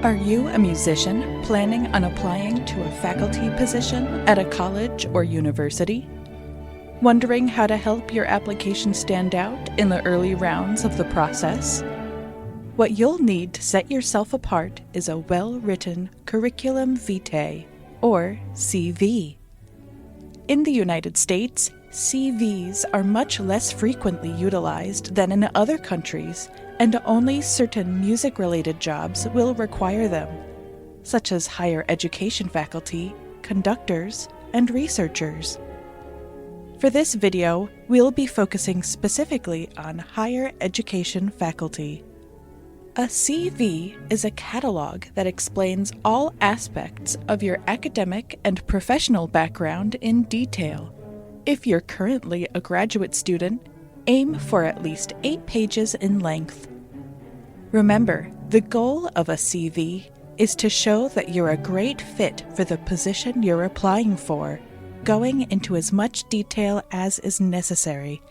Are you a musician planning on applying to a faculty position at a college or university? Wondering how to help your application stand out in the early rounds of the process? What you'll need to set yourself apart is a well-written curriculum vitae, or CV. In the United States, CVs are much less frequently utilized than in other countries, and only certain music-related jobs will require them, such as higher education faculty, conductors, and researchers. For this video, we'll be focusing specifically on higher education faculty. A CV is a catalog that explains all aspects of your academic and professional background in detail. If you're currently a graduate student, aim for at least 8 pages in length. Remember, the goal of a CV is to show that you're a great fit for the position you're applying for, going into as much detail as is necessary.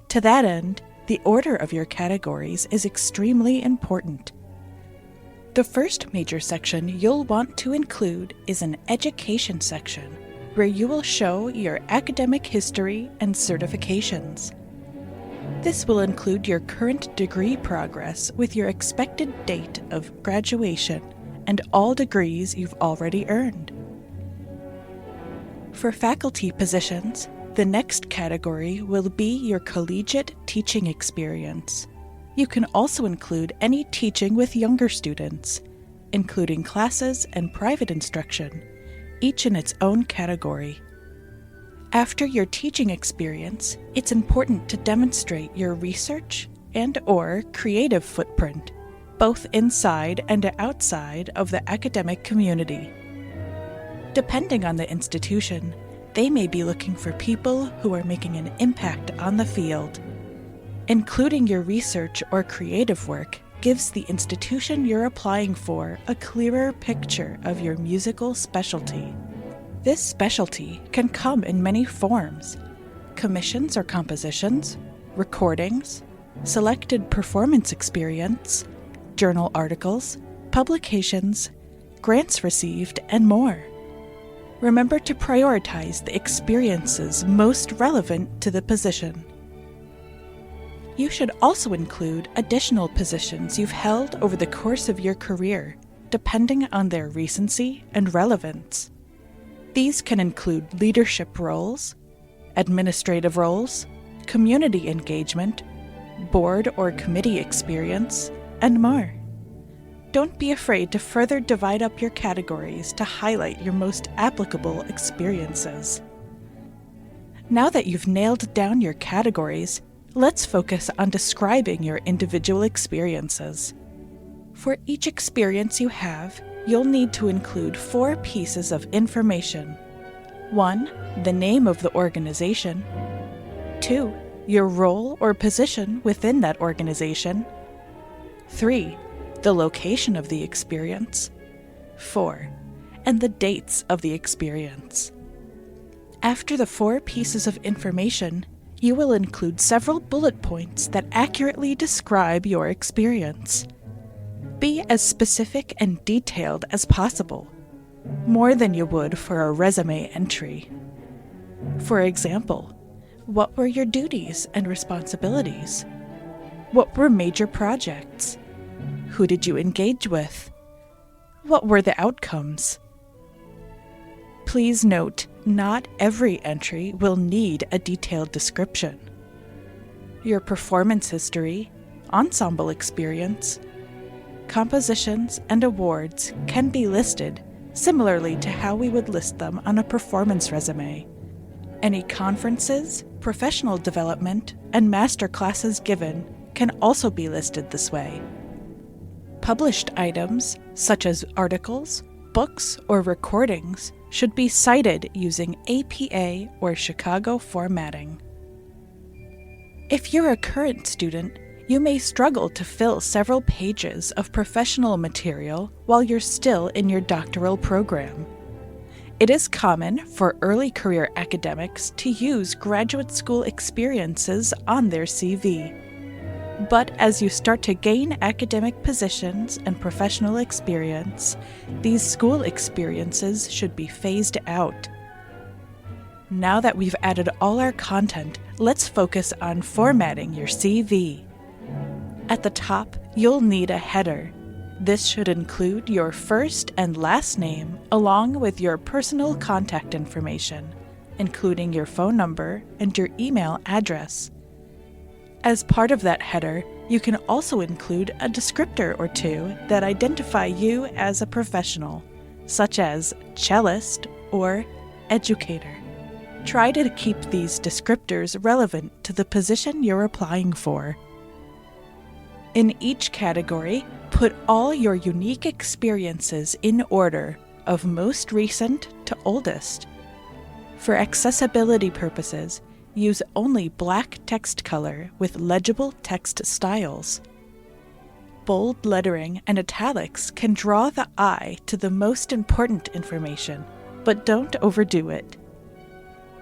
To that end, the order of your categories is extremely important. The first major section you'll want to include is an education section, where you will show your academic history and certifications. This will include your current degree progress with your expected date of graduation and all degrees you've already earned. For faculty positions, the next category will be your collegiate teaching experience. You can also include any teaching with younger students, including classes and private instruction, each in its own category. After your teaching experience, it's important to demonstrate your research and/or creative footprint, both inside and outside of the academic community. Depending on the institution, they may be looking for people who are making an impact on the field. Including your research or creative work gives the institution you're applying for a clearer picture of your musical specialty. This specialty can come in many forms: commissions or compositions, recordings, selected performance experience, journal articles, publications, grants received, and more. Remember to prioritize the experiences most relevant to the position. You should also include additional positions you've held over the course of your career, depending on their recency and relevance. These can include leadership roles, administrative roles, community engagement, board or committee experience, and more. Don't be afraid to further divide up your categories to highlight your most applicable experiences. Now that you've nailed down your categories, let's focus on describing your individual experiences. For each experience you have, you'll need to include 4 pieces of information. 1. The name of the organization. 2. Your role or position within that organization. 3. The location of the experience. 4. And the dates of the experience. After the 4 pieces of information, you will include several bullet points that accurately describe your experience. Be as specific and detailed as possible, more than you would for a resume entry. For example, what were your duties and responsibilities? What were major projects? Who did you engage with? What were the outcomes? Please note, not every entry will need a detailed description. Your performance history, ensemble experience, compositions, and awards can be listed similarly to how we would list them on a performance resume. Any conferences, professional development, and master classes given can also be listed this way. Published items, such as articles, books, or recordings, should be cited using APA or Chicago formatting. If you're a current student, you may struggle to fill several pages of professional material while you're still in your doctoral program. It is common for early career academics to use graduate school experiences on their CV. But as you start to gain academic positions and professional experience, these school experiences should be phased out. Now that we've added all our content, let's focus on formatting your CV. At the top, you'll need a header. This should include your first and last name along with your personal contact information, including your phone number and your email address. As part of that header, you can also include a descriptor or two that identify you as a professional, such as cellist or educator. Try to keep these descriptors relevant to the position you're applying for. In each category, put all your unique experiences in order of most recent to oldest. For accessibility purposes, use only black text color with legible text styles. Bold lettering and italics can draw the eye to the most important information, but don't overdo it.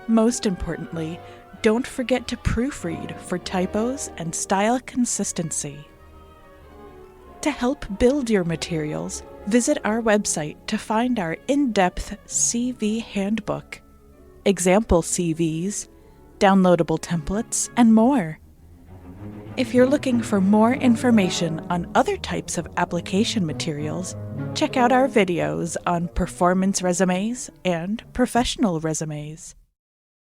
Most importantly, don't forget to proofread for typos and style consistency. To help build your materials, visit our website to find our in-depth CV handbook, example CVs, downloadable templates, and more. If you're looking for more information on other types of application materials, check out our videos on performance resumes and professional resumes.